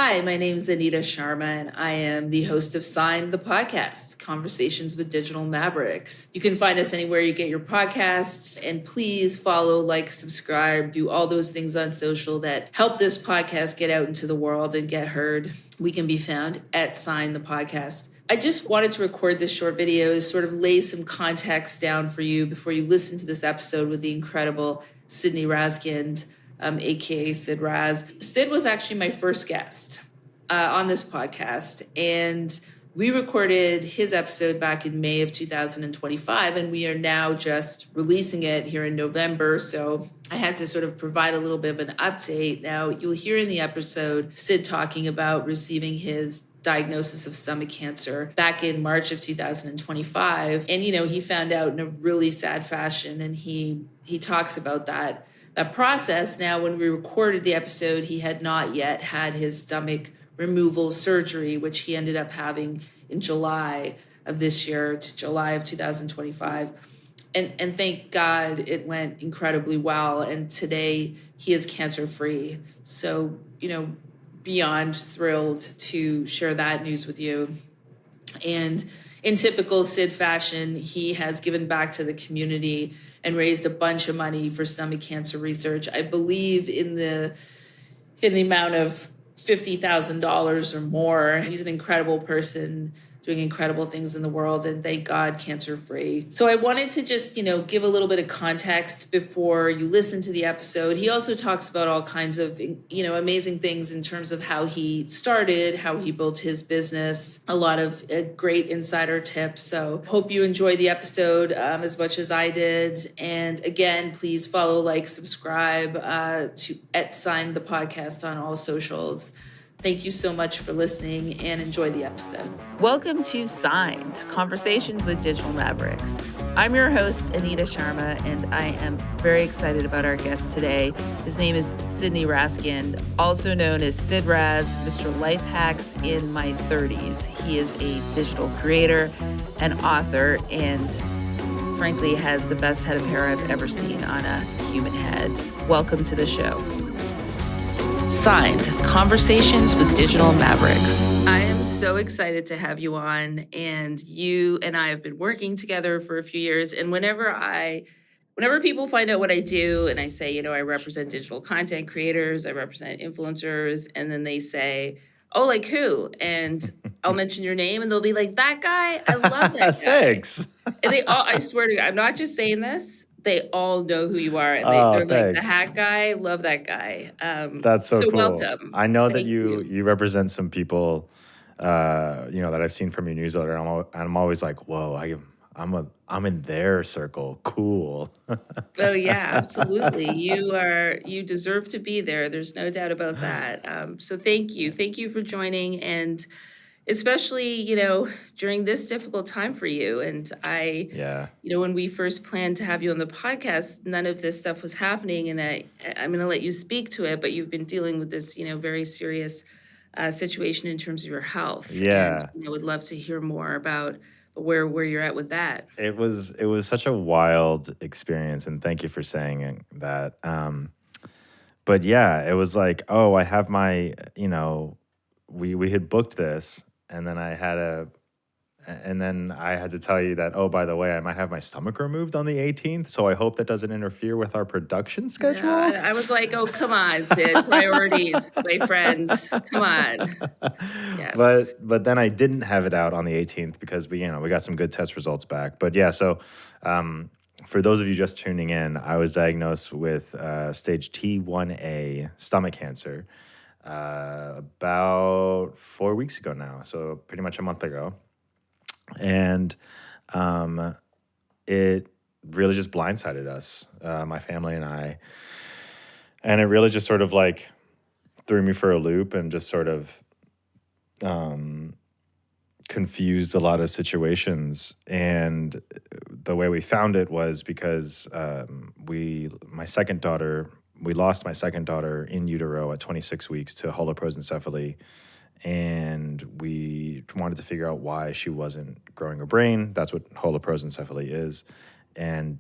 Hi, my name is Anita Sharma, and I am the host of Sign the Podcast, Conversations with Digital Mavericks. You can find us anywhere you get your podcasts, and please follow, like, subscribe, do all those things on social that help this podcast get out into the world and get heard. We can be found at Sign the Podcast. I just wanted to record this short video to sort of lay some context down for you before you listen to this episode with the incredible Sidney Raz, aka Sid Raz. Sid was actually my first guest on this podcast, and we recorded his episode back in May of 2025, and we are now just releasing it here in November. So I had to sort of provide a little bit of an update. Now, you'll hear in the episode Sid talking about receiving his diagnosis of stomach cancer back in March of 2025. And, he found out in a really sad fashion, and he talks about that process. Now, when we recorded the episode, he had not yet had his stomach removal surgery, which he ended up having in July of this year, to July of 2025. And thank God it went incredibly well. And today he is cancer-free. So, beyond thrilled to share that news with you. And in typical Sid fashion, he has given back to the community and raised a bunch of money for stomach cancer research. I believe in the amount of $50,000 or more. He's an incredible person doing incredible things in the world, and thank God, cancer-free. So I wanted to just, give a little bit of context before you listen to the episode. He also talks about all kinds of, amazing things in terms of how he started, how he built his business, a lot of great insider tips. So hope you enjoy the episode as much as I did. And again, please follow, like, subscribe to @Sign the Podcast on all socials. Thank you so much for listening, and enjoy the episode. Welcome to Signed, Conversations with Digital Mavericks. I'm your host, Anita Sharma, and I am very excited about our guest today. His name is Sidney Raz, also known as Sid Raz, Mr. Life Hacks in My 30s. He is a digital creator and author, and frankly has the best head of hair I've ever seen on a human head. Welcome to the show. Signed, Conversations with Digital Mavericks. I am so excited to have you on, and you and I have been working together for a few years. And whenever people find out what I do, and I say, I represent digital content creators, I represent influencers, and then they say, oh, like who? And I'll mention your name, and they'll be like, that guy? I love that guy. Thanks. And they all, I swear to you, I'm not just saying this. They all know who you are, and they're like, the hat guy, love that guy. That's so cool. Welcome. I know that you represent some people, that I've seen from your newsletter. I'm always like, whoa, I'm in their circle. Cool. Oh yeah, absolutely. You deserve to be there. There's no doubt about that. So thank you for joining, and especially, during this difficult time for you. And when we first planned to have you on the podcast, none of this stuff was happening. And I'm going to let you speak to it, but you've been dealing with this, very serious situation in terms of your health. Yeah. And, would love to hear more about where you're at with that. It was such a wild experience. And thank you for saying that. But yeah, it was like, oh, I have my, we had booked this. And then I had to tell you that, oh, by the way, I might have my stomach removed on the 18th. So I hope that doesn't interfere with our production schedule. Yeah, I was like, oh, come on, Sid, priorities, my friend, come on. Yes. But then I didn't have it out on the 18th because we got some good test results back. But yeah, so for those of you just tuning in, I was diagnosed with stage T1A stomach cancer. About 4 weeks ago now, so pretty much a month ago. And it really just blindsided us, my family and I. And it really just sort of like threw me for a loop and just sort of confused a lot of situations. And the way we found it was because we lost my second daughter in utero at 26 weeks to holoprosencephaly, and we wanted to figure out why she wasn't growing her brain. That's what holoprosencephaly is. And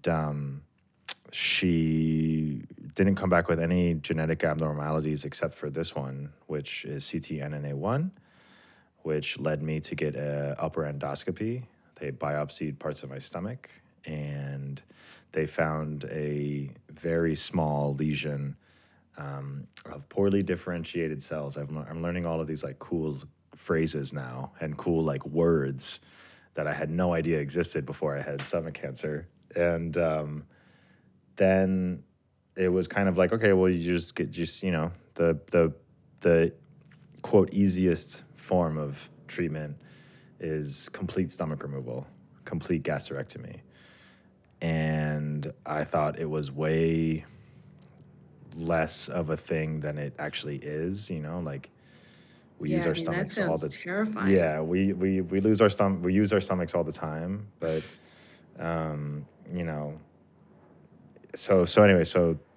she didn't come back with any genetic abnormalities except for this one, which is CTNNA1, which led me to get a upper endoscopy. They biopsied parts of my stomach, and they found a very small lesion of poorly differentiated cells. I'm learning all of these like cool phrases now and cool like words that I had no idea existed before I had stomach cancer. And then it was kind of like, okay, well, you just you know, the quote easiest form of treatment is complete stomach removal, complete gastrectomy. And I thought it was way less of a thing than it actually is, you know, like we use our stomachs all the time. Terrifying. Yeah, we lose our stomach, we use our stomachs all the time, but you know, so anyway,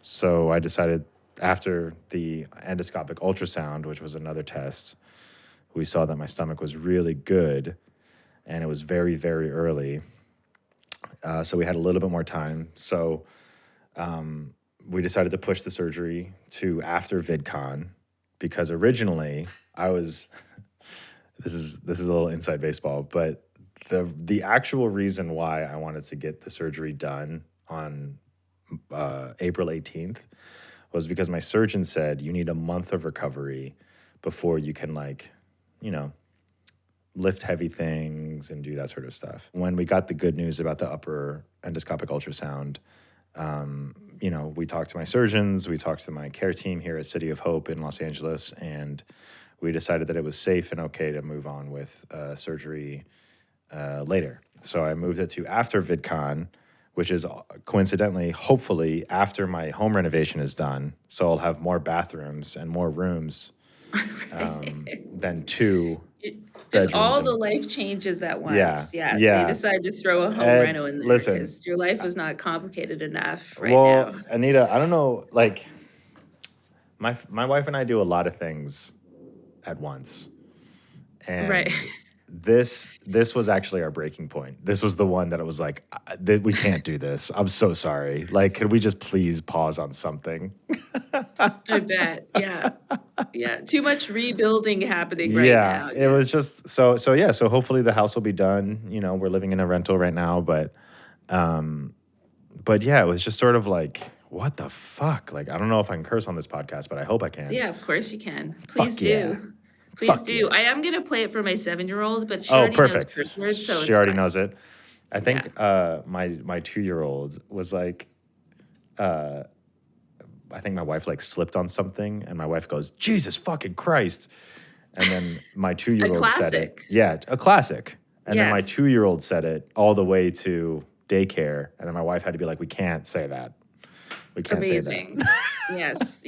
so I decided after the endoscopic ultrasound, which was another test, we saw that my stomach was really good, and it was very, very early. So we had a little bit more time. So we decided to push the surgery to after VidCon, because originally I was, this is a little inside baseball, but the actual reason why I wanted to get the surgery done on April 18th was because my surgeon said you need a month of recovery before you can, like, you know, lift heavy things and do that sort of stuff. When we got the good news about the upper endoscopic ultrasound, you know, we talked to my surgeons, we talked to my care team here at City of Hope in Los Angeles, and we decided that it was safe and okay to move on with surgery later. So I moved it to after VidCon, which is coincidentally, hopefully, after my home renovation is done. So I'll have more bathrooms and more rooms than two Just bedrooms. all the life changes at once. Yeah. So you decided to throw a home reno in there because your life was not complicated enough right now. Anita, I don't know, like, my wife and I do a lot of things at once. And this was actually our breaking point. This was the one that it was like, we can't do this. I'm so sorry. Like, could we just please pause on something? I bet. Yeah. Yeah. Too much rebuilding happening right now. It was just so hopefully the house will be done. You know, we're living in a rental right now, but yeah, it was just sort of like, what the fuck? Like, I don't know if I can curse on this podcast, but I hope I can. Yeah, of course you can. Please do. Please do. Yeah. I am going to play it for my 7-year-old, but she already knows curse words, so she already knows it. I think my 2-year-old was like, I think my wife like slipped on something, and my wife goes, "Jesus fucking Christ!" And then my 2-year-old said it. Yeah, a classic. And then my 2-year-old said it all the way to daycare, and then my wife had to be like, "We can't say that. We can't say that." Yes.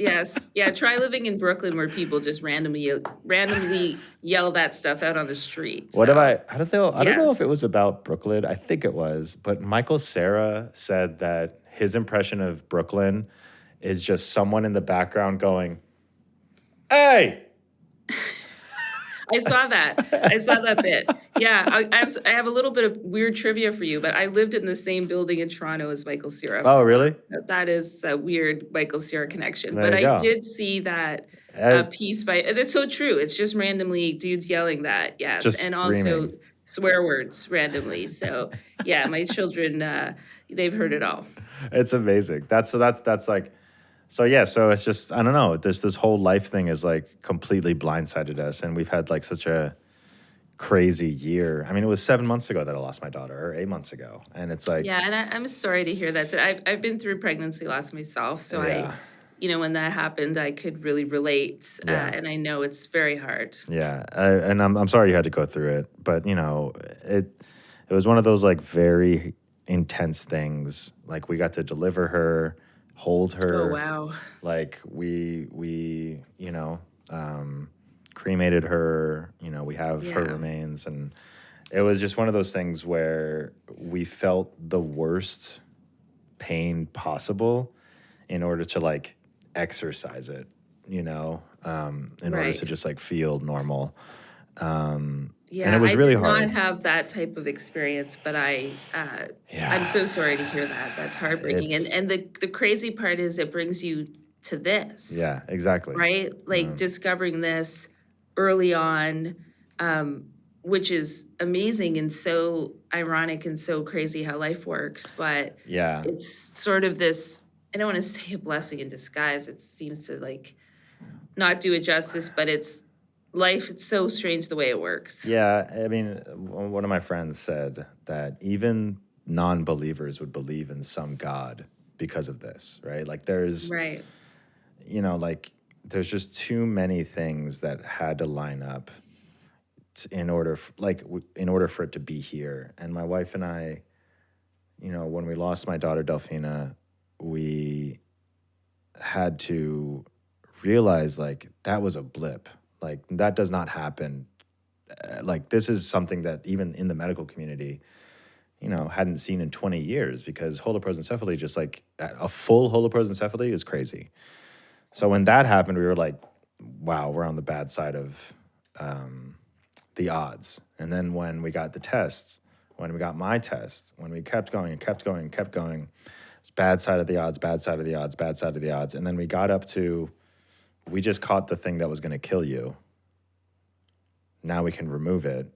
Yeah, try living in Brooklyn where people just randomly yell that stuff out on the street. What so, I don't know if it was about Brooklyn. I think it was, but Michael Cera said that his impression of Brooklyn is just someone in the background going, "Hey!" I saw that bit. Yeah, I have a little bit of weird trivia for you, but I lived in the same building in Toronto as Michael Cera. Oh, really? That is a weird Michael Cera connection. But I did see that piece that's so true. It's just randomly dudes yelling that, yes. Just and screaming. Also swear words randomly. So yeah, my children, they've heard it all. It's amazing. That's like, so yeah, so it's just, I don't know, this whole life thing is like completely blindsided us, and we've had like such a crazy year. I mean, it was 7 months ago that I lost my daughter, or 8 months ago, and it's like, yeah, and I'm sorry to hear that. I've been through pregnancy loss myself, so I, you know, when that happened, I could really relate, and I know it's very hard. Yeah, and I'm sorry you had to go through it, but you know, it was one of those like very intense things. Like, we got to deliver her, hold her. Oh, wow. Like, we you know, cremated her, you know, we have her remains, and it was just one of those things where we felt the worst pain possible in order to like exercise it, you know, in order to just like feel normal. And it Yeah, was I really did not hard. have that type of experience, but I'm Yeah. so sorry to hear that. That's heartbreaking. It's And the crazy part is it brings you to this, yeah, exactly. right? Like discovering this early on, um, which is amazing and so ironic and so crazy how life works. But Yeah. it's sort of this, I don't want to say a blessing in disguise. It seems to like not do it justice, but it's life. It's so strange the way it works. Yeah, I mean, one of my friends said that even non-believers would believe in some God because of this, right? Like there's, Right. like there's just too many things that had to line up in order in order for it to be here. And my wife and I, when we lost my daughter Delfina, we had to realize like that was a blip. Like that does not happen. Like this is something that even in the medical community, hadn't seen in 20 years because holoprosencephaly, just like a full holoprosencephaly is crazy. So when that happened, we were like, wow, we're on the bad side of the odds. And then when we got the tests, when we got my test, when we kept going and kept going and kept going, it's bad side of the odds, bad side of the odds, bad side of the odds. And then we got up to, we just caught the thing that was going to kill you. Now we can remove it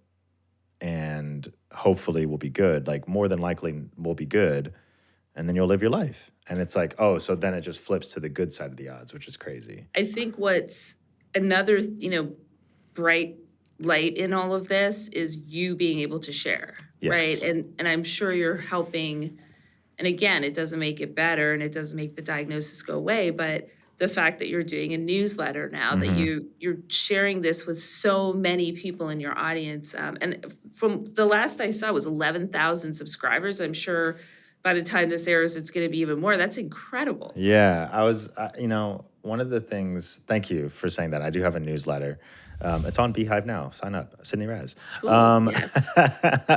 and hopefully we'll be good. Like more than likely we'll be good. And then you'll live your life. And it's like, oh, so then it just flips to the good side of the odds, which is crazy. I think what's another, bright light in all of this is you being able to share, right? Yes. And I'm sure you're helping. And again, it doesn't make it better and it doesn't make the diagnosis go away, but the fact that you're doing a newsletter now, that you're sharing this with so many people in your audience, and from the last I saw was 11,000 subscribers. I'm sure by the time this airs, it's going to be even more. That's incredible. Yeah, one of the things, thank you for saying that. I do have a newsletter. It's on Beehive now. Sign up, Sidney Raz. Cool. Yeah.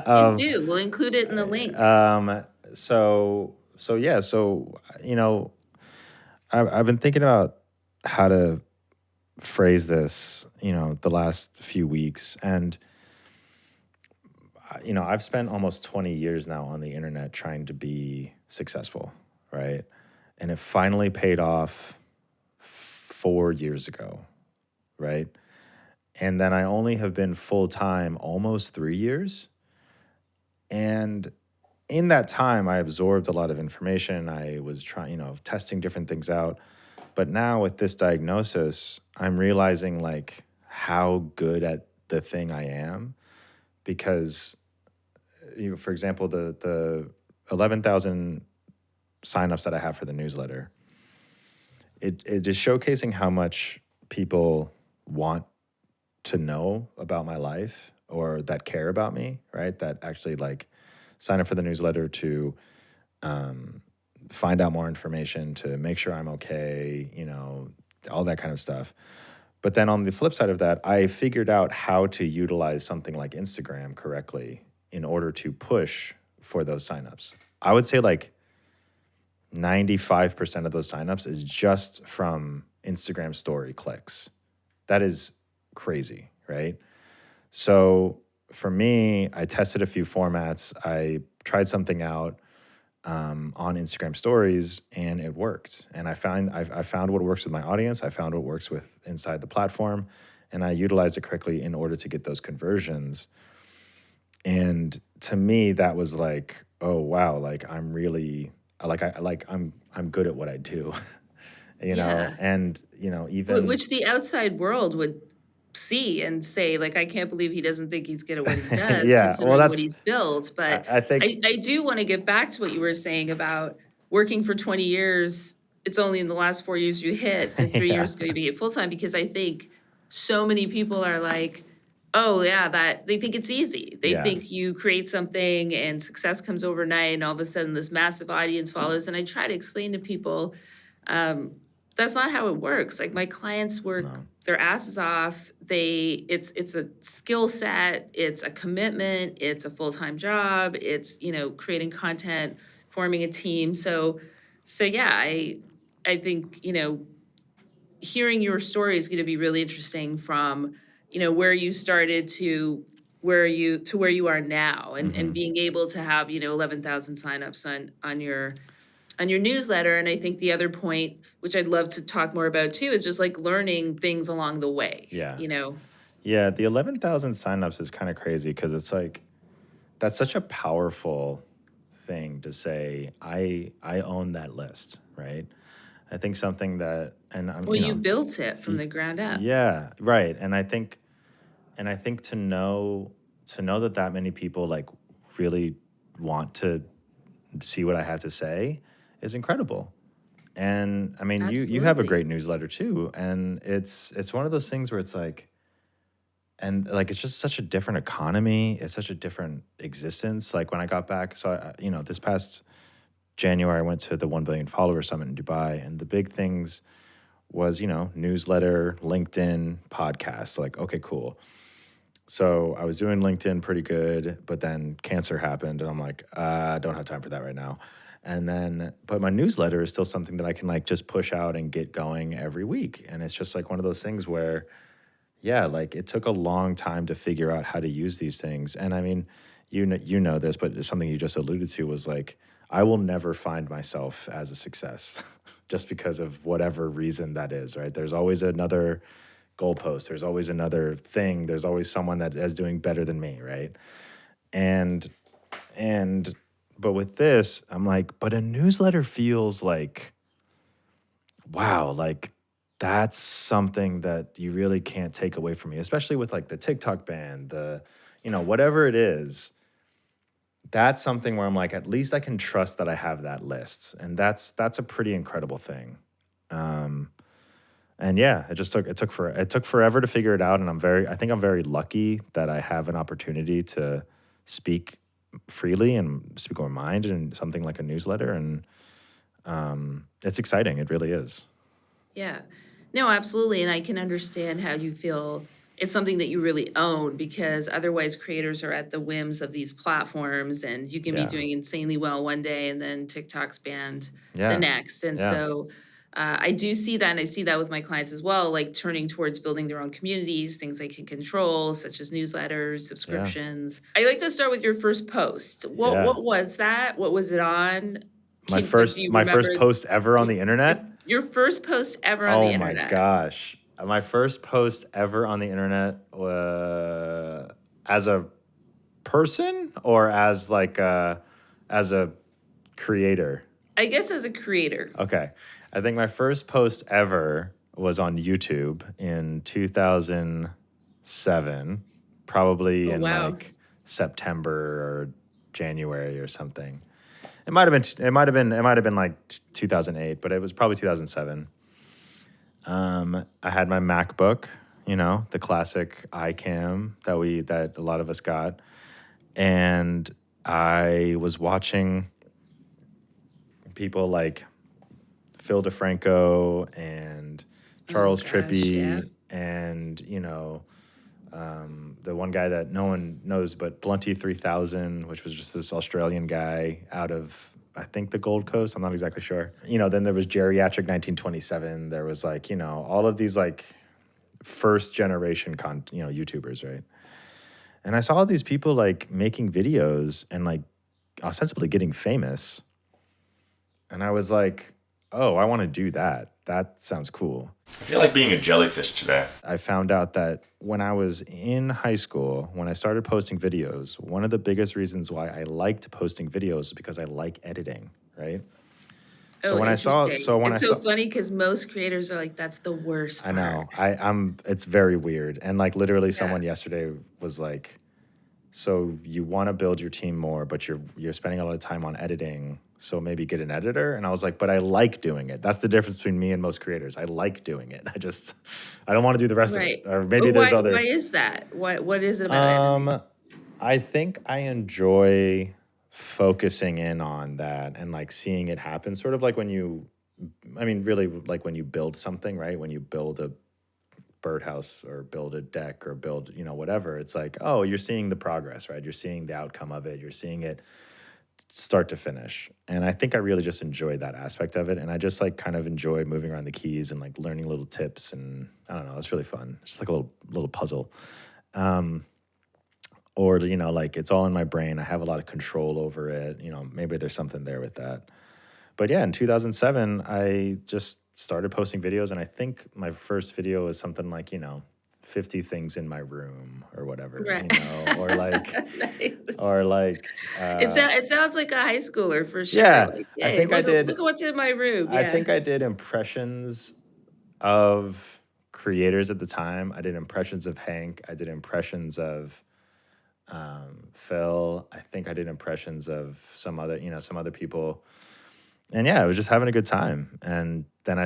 Please do. We'll include it in the link. I've been thinking about how to phrase this, the last few weeks. And, I've spent almost 20 years now on the internet trying to be successful, right? And it finally paid off 4 years ago, right? And then I only have been full-time almost 3 years. And in that time, I absorbed a lot of information. I was trying, testing different things out. But now with this diagnosis, I'm realizing like how good at the thing I am because, for example, the 11,000 signups that I have for the newsletter, it is showcasing how much people want to know about my life or that care about me, right? That actually like sign up for the newsletter to find out more information, to make sure I'm okay, all that kind of stuff. But then on the flip side of that, I figured out how to utilize something like Instagram correctly in order to push for those signups. I would say like 95% of those signups is just from Instagram story clicks. That is crazy, right? So for me, I tested a few formats. I tried something out on Instagram stories and it worked. And I found what works with my audience. I found what works with inside the platform and I utilized it correctly in order to get those conversions. And to me, that was like, oh wow, like I'm really I'm good at what I do, Yeah. and even Which the outside world would see and say, like, I can't believe he doesn't think he's good at what he does, yeah. Well, considering what he's built. But I think I do want to get back to what you were saying about working for 20 years. It's only in the last 4 years you hit, and 3 years ago you became full time, because I think so many people are like, oh, yeah, that they think it's easy. They Yeah. think you create something and success comes overnight, and all of a sudden this massive audience follows. And I try to explain to people, that's not how it works. Like my clients work their asses off. It's a skill set, it's a commitment, it's a full-time job, it's, creating content, forming a team. So yeah, I think, hearing your story is going to be really interesting from, where you started to where you are now, and being able to have, 11,000 signups on your newsletter. And I think the other point, which I'd love to talk more about too, is just like learning things along the way. Yeah. Yeah, the 11,000 signups is kind of crazy because it's like that's such a powerful thing to say. I own that list, right? I think something that, and I'm Well, you built it from the ground up. yeah, right. And I think to know that many people like really want to see what I have to say is incredible. And I mean, you have a Absolutely. great newsletter too, and it's one of those things where it's like, and like it's just such a different economy. It's such a different existence. Like when I got back, so this past January I went to the 1 billion follower summit in Dubai, and the big things was newsletter, LinkedIn, podcast. Like okay, cool. So I was doing LinkedIn pretty good, but then cancer happened, and I'm like, I don't have time for that right now. And then, but my newsletter is still something that I can like just push out and get going every week. And it's just like one of those things where, yeah, like it took a long time to figure out how to use these things. And I mean, you know this, but something you just alluded to was like, I will never find myself as a success just because of whatever reason that is, right? There's always another goalpost. There's always another thing. There's always someone that is doing better than me, right? And but with this, I'm like, but a newsletter feels like, wow, like that's something that you really can't take away from me, especially with like the TikTok ban, whatever it is. That's something where I'm like, at least I can trust that I have that list, and that's a pretty incredible thing. And yeah, it took forever to figure it out, and I think I'm very lucky that I have an opportunity to speak freely and speak my mind in something like a newsletter, and it's exciting. It really is. Yeah. No, absolutely. And I can understand how you feel it's something that you really own, because otherwise creators are at the whims of these platforms, and you can be Yeah, doing insanely well one day and then TikTok's banned the yeah, next. And yeah, so I do see that, and I see that with my clients as well, like turning towards building their own communities, things they can control, such as newsletters, yeah, subscriptions. I like to start with your first post. What yeah. what was that? What was it on? My Do first you my remember first post ever on your, the your internet. your first post ever on the Oh my internet? gosh. My first post ever on the internet as a person or as a creator. I guess as a creator. Okay. I think my first post ever was on YouTube in 2007, probably Oh, in wow. like September or January or something. It might have been like 2008, but it was probably 2007. I had my MacBook, the classic iCam that a lot of us got, and I was watching people like Phil DeFranco and Oh Charles gosh, yeah. Trippy and the one guy that no one knows but Blunty 3000, which was just this Australian guy out of I think the Gold Coast. I'm not exactly sure. Then there was Geriatric 1927. There was like all of these like first generation YouTubers, right? And I saw all these people like making videos and like ostensibly getting famous. And I was like, oh, I want to do that. That sounds cool. I feel like being a jellyfish today. I found out that when I was in high school, when I started posting videos, one of the biggest reasons why I liked posting videos is because I like editing, right? So Oh, when I saw, interesting. so when I It's so saw, funny because most creators are like, that's the worst I part. know, it's very weird. And like literally Yeah. someone yesterday was like, so you want to build your team more, but you're spending a lot of time on editing. So maybe get an editor. And I was like, but I like doing it. That's the difference between me and most creators. I like doing it. I don't want to do the rest of it. Right. Or Oh, maybe there's why other. is that? What is it about editing? Um, I think I enjoy focusing in on that and like seeing it happen. Sort of like really like when you build something, right? When you build a birdhouse or build a deck or build, whatever. It's like, oh, you're seeing the progress, right? You're seeing the outcome of it. You're seeing it start to finish. And I think I really just enjoy that aspect of it. And I just like kind of enjoy moving around the keys and like learning little tips. And I don't know, it's really fun. It's like a little puzzle. or, you know, like it's all in my brain. I have a lot of control over it. You know, maybe there's something there with that. But yeah, in 2007, I just started posting videos. And I think my first video was something like, you know, 50 things in my room or whatever, Right. you know, or like, Nice. or like, It sounds like a high schooler for sure. yeah, Like, I hey, think I did. look at what's in my room. I Yeah. think I did impressions of creators at the time. I did impressions of Hank. I did impressions of Phil. I think I did impressions of some other, you know, some other people. And yeah, I was just having a good time. And then I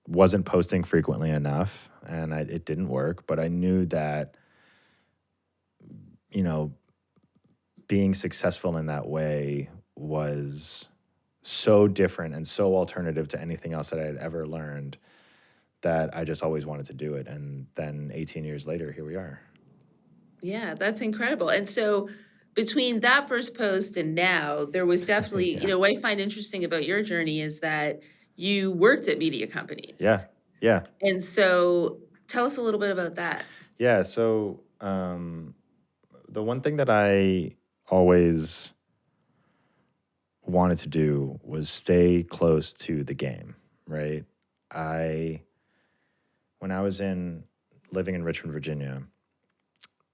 wasn't posting frequently enough, and it didn't work. But I knew that, you know, being successful in that way was so different and so alternative to anything else that I had ever learned that I just always wanted to do it. And then 18 years later, here we are. Yeah, that's incredible. And so between that first post and now, there was definitely, Yeah. what I find interesting about your journey is that you worked at media companies. Yeah. Yeah. And so tell us a little bit about that. Yeah. So the one thing that I always wanted to do was stay close to the game, right? When I was living in Richmond, Virginia,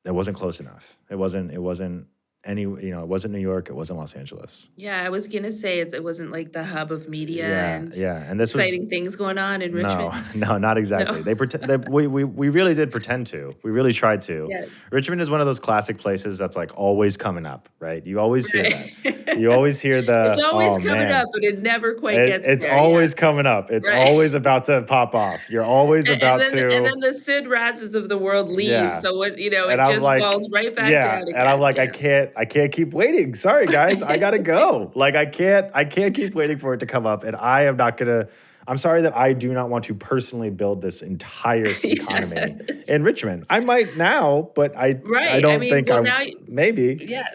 it wasn't close enough. It wasn't it wasn't New York, it wasn't Los Angeles. Yeah, I was gonna say it wasn't like the hub of media and Yeah. And this was exciting things going on in no, Richmond. no, not exactly. No. They pretend we really did pretend to. We really tried to. Yes. Richmond is one of those classic places that's like always coming up, right? You always hear Right. that. You always hear the It's always oh, coming man. up, but it never quite gets It's there. always coming up. It's Right. always about to pop off. You're always about and to. then the Sid Razes of the world leave. Yeah. So what it And I'm just like, falls right back yeah, down again. and I'm like, Yeah. I can't keep waiting. Sorry, guys, I gotta go. Like, I can't keep waiting for it to come up, and I am not gonna. I'm sorry that I do not want to personally build this entire economy Yes. in Richmond. I might now, but I don't think well, I'm. now, Maybe. yeah.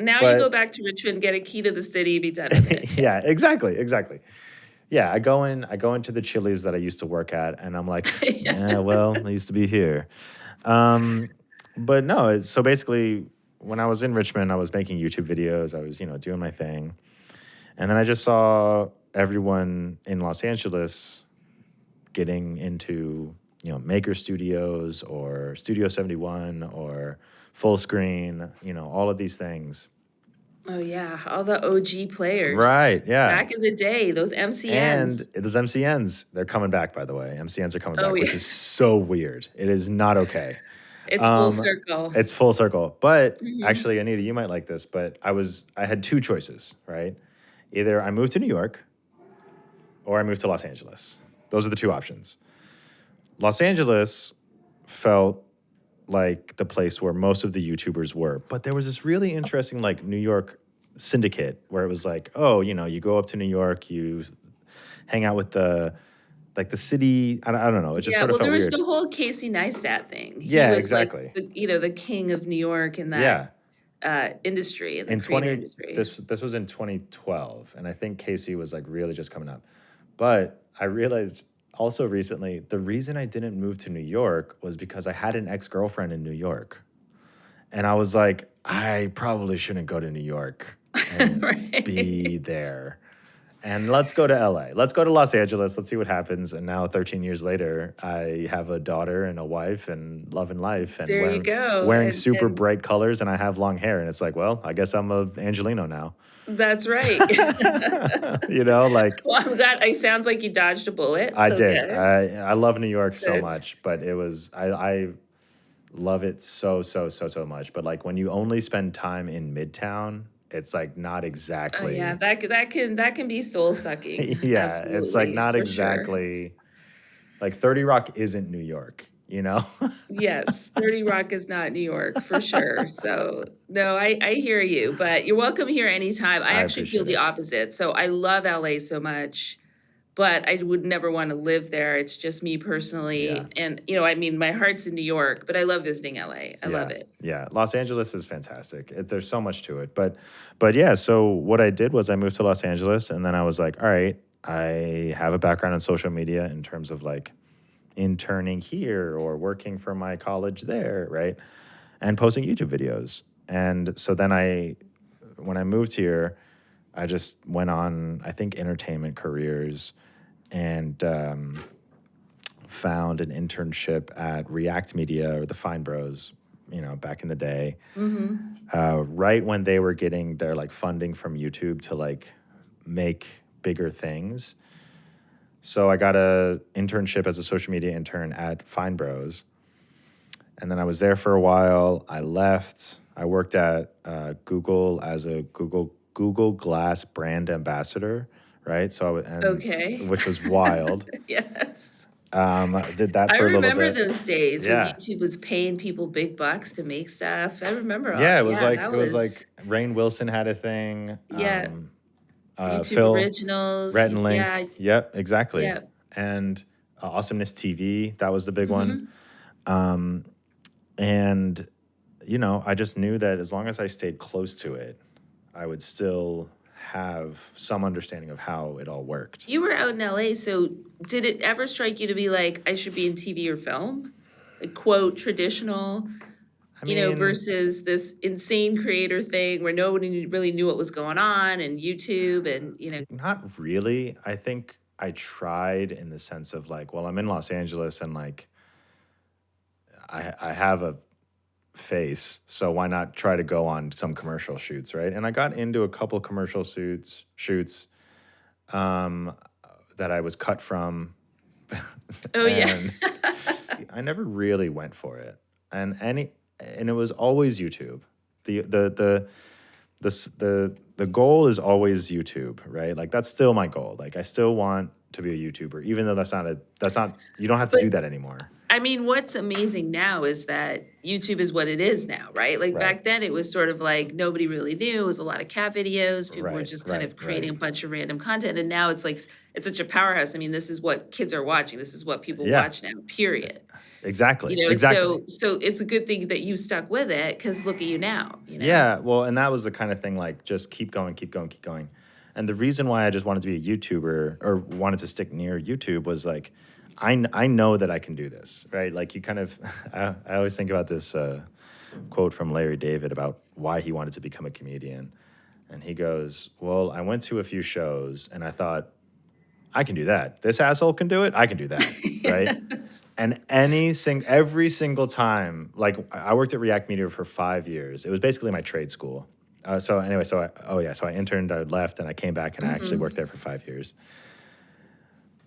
Now But- you go back to Richmond, get a key to the city, be done with it. Yeah, exactly. Yeah, I go into the Chili's that I used to work at, and I'm like, yeah, well, I used to be here. But no, so basically, when I was in Richmond, I was making YouTube videos. I was, doing my thing. And then I just saw everyone in Los Angeles getting into, Maker Studios or Studio 71 or Full Screen, all of these things. Oh yeah, all the OG players. Right, yeah. Back in the day, those MCNs. And those MCNs, they're coming back, by the way. MCNs are coming back, yeah. which is so weird. It is not okay. It's full circle. It's full circle. But actually, Anita, you might like this, but I had two choices, right? Either I moved to New York or I moved to Los Angeles. Those are the two options. Los Angeles felt like the place where most of the YouTubers were. But there was this really interesting like New York syndicate where it was like, oh, you go up to New York, you hang out with the city. I don't know. It just sort of felt there was weird. the whole Casey Neistat thing. He Yeah, was exactly. Like the king of New York in that industry, in the creator industry. This was in 2012, and I think Casey was like really just coming up. But I realized also recently the reason I didn't move to New York was because I had an ex-girlfriend in New York, and I was like, I probably shouldn't go to New York and Right. be there. And let's go to LA. Let's go to Los Angeles. Let's see what happens. And now, 13 years later, I have a daughter and a wife and love and life. And There you go. wearing super bright colors, and I have long hair. And it's like, well, I guess I'm a Angelino now. That's right. Like. Well, I'm glad. It sounds like you dodged a bullet. I so did. good. I love New York so Good. much, but I love it so much. But like when you only spend time in Midtown, it's like not Oh, exactly. yeah, that can be soul sucking. Yeah, it's like not for sure. exactly. Like 30 Rock isn't New York, Yes, 30 Rock is not New York for sure. So no, I hear you, but you're welcome here anytime. I actually feel appreciate the it. opposite. So I love LA so much, but I would never want to live there. It's just me personally. Yeah. And my heart's in New York, but I love visiting LA. I love it. Yeah, Los Angeles is fantastic. There's so much to it, but yeah. So what I did was I moved to Los Angeles, and then I was like, all right, I have a background in social media in terms of like interning here or working for my college there, right? and posting YouTube videos. And so then when I moved here, I just went on, I think, entertainment careers and found an internship at React Media or the Fine Bros, back in the day. Right when they were getting their like funding from YouTube to like make bigger things. So I got a internship as a social media intern at Fine Bros. And then I was there for a while. I left. I worked at Google as a Google Glass brand ambassador, right? Okay. Which was wild. Yes. I did that I for a little remember bit. those days when Yeah. YouTube was paying people big bucks to make stuff. I remember all Yeah, that. it was Yeah, that was like Rainn Wilson had a thing. yeah, YouTube Phil Originals. Rhett and Link. Yeah, Yep, exactly. yeah. And Awesomeness TV, that was the big one. Mm-hmm. And, I just knew that as long as I stayed close to it, I would still have some understanding of how it all worked. You were out in LA, so did it ever strike you to be like, I should be in TV or film? Like, quote, traditional, versus this insane creator thing where nobody really knew what was going on and YouTube and. Not really. I think I tried in the sense of like, well, I'm in Los Angeles and like I have a face, so why not try to go on some commercial shoots, right? And I got into a couple commercial shoots that I was cut from. Oh, yeah. I never really went for it. And it was always YouTube. The goal is always YouTube, right? Like that's still my goal. Like I still want to be a YouTuber, even though that's not you don't have to do that anymore. I mean, what's amazing now is that YouTube is what it is now, right? Like back then it was sort of like nobody really knew. It was a lot of cat videos. People were just kind of creating a bunch of random content. And now it's like, it's such a powerhouse. I mean, this is what kids are watching. This is what people watch now, period. Exactly. Exactly. So it's a good thing that you stuck with it because look at you now. Yeah. Well, and that was the kind of thing like just keep going. And the reason why I just wanted to be a YouTuber or wanted to stick near YouTube was like, I know that I can do this, right? Like you kind of, I always think about this quote from Larry David about why he wanted to become a comedian. And he goes, well, I went to a few shows and I thought, I can do that. This asshole can do it. I can do that, right? And every single time, like I worked at React Media for 5 years. It was basically my trade school. So I interned, I left, and I came back and I actually worked there for 5 years.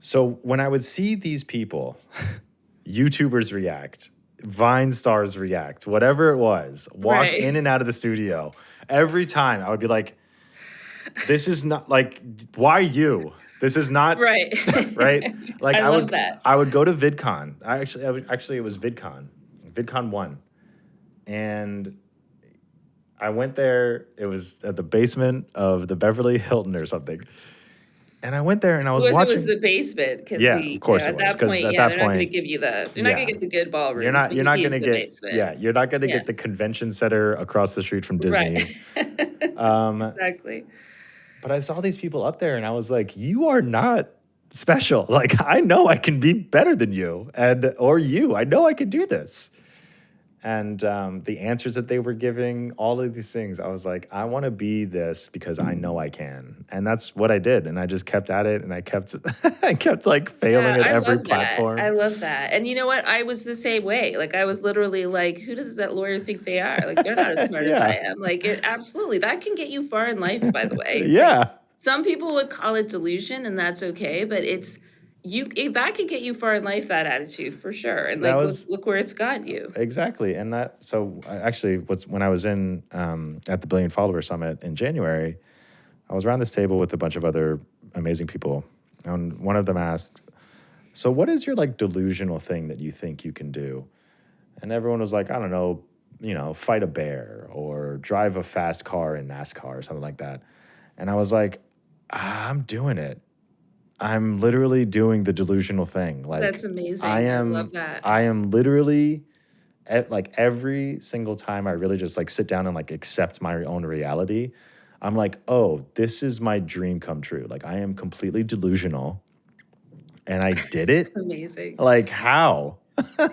So when I would see these people, YouTubers react, Vine stars react, whatever it was, walk in and out of the studio, every time I would be like, this is not like, why you? This is not right. Like I would that. I would go to VidCon. Actually it was VidCon 1. And I went there, it was at the basement of the Beverly Hilton or something. And I went there and I was watching. It was the basement. Of course it was. Because at that point, they're not going to give you they're not going to get the good ballrooms. You're not going to get, basement. You're not going to get the convention center across the street from Disney. Exactly. But I saw these people up there and I was like, you are not special. Like, I know I can be better than you or you. I know I can do this. And the answers that they were giving, all of these things, I was like, I want to be this because I know I can. And that's what I did. And I just kept at it. And I kept like failing at every platform. I love that. And you know what? I was the same way. Like, I was literally like, who does that lawyer think they are? Like, they're not as smart as I am. Like, absolutely. That can get you far in life, by the way. Like, some people would call it delusion, and that's okay. But that could get you far in life, that attitude, for sure. And like, look where it's got you. Exactly. And when I was in at the Billion Follower Summit in January, I was around this table with a bunch of other amazing people. And one of them asked, so what is your like delusional thing that you think you can do? And everyone was like, I don't know, fight a bear or drive a fast car in NASCAR or something like that. And I was like, I'm doing it. I'm literally doing the delusional thing. Like that's amazing. I love that. I am literally like every single time I really just like sit down and like accept my own reality. I'm like, oh, this is my dream come true. Like I am completely delusional and I did it. Amazing. Like how?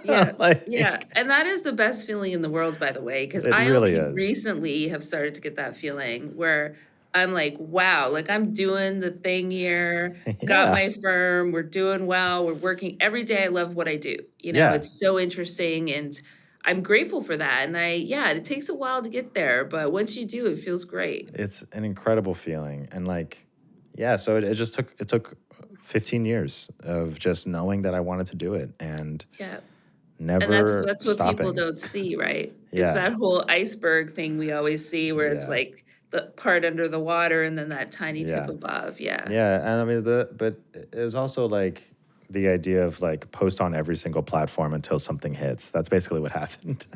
Yeah. Like, Yeah. And that is the best feeling in the world, by the way, because it I really only is. recently have started to get that feeling where I'm like, wow, like I'm doing the thing here, got Yeah. my firm, we're doing well, we're working every day. I love what I do. Yeah. It's so interesting and I'm grateful for that. And it takes a while to get there, but once you do, it feels great. It's an incredible feeling. And like, yeah, so it took 15 years of just knowing that I wanted to do it and Yeah. And that's never that's what people stopping. don't see, right? It's Yeah. that whole iceberg thing we always see where it's Yeah. like the part under the water and then that tiny tip Yeah. above. Yeah. Yeah. And I mean, but it was also like the idea of like post on every single platform until something hits. That's basically what happened.